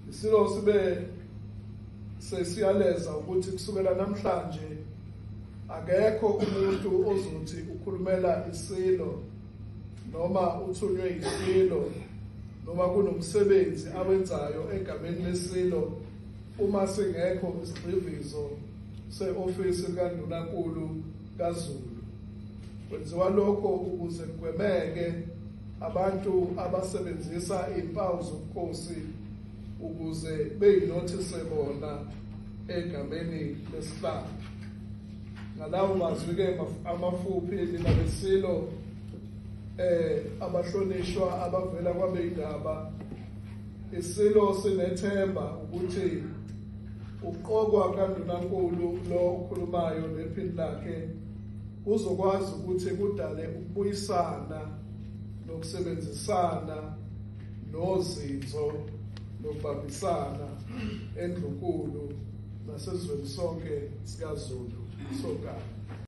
weSILO sibe sesiyaleza ukuthi kusukela namhlanje akekho umuntu ozothi ukhulumela weSILO noma uthunywe weSILO noma kunomsebenzi awenzayo egameni leSILO uma singekho isigxivizo se-ofisi kaNdunankulu kaZulu. Kwenziwa lokho ukuze kugwemeke abantu abasebenzisa izimpawu zobukhosi ukuze beyinothise bona egameni lesihlalo. Ngalawo mazwi-ke amafuphi lina weSILO abahlonishwa abavela kwabeyindaba, weSILO sinethemba ukuthi uqokwa kaNdunankulu lo ukhulumayo nephini lakhe uzokwazi ukuthi kudale ukubuyisana nokusebenzisana nozinzo nokubambisana endlunkulu nasezweni sonke sikaZulu sogama.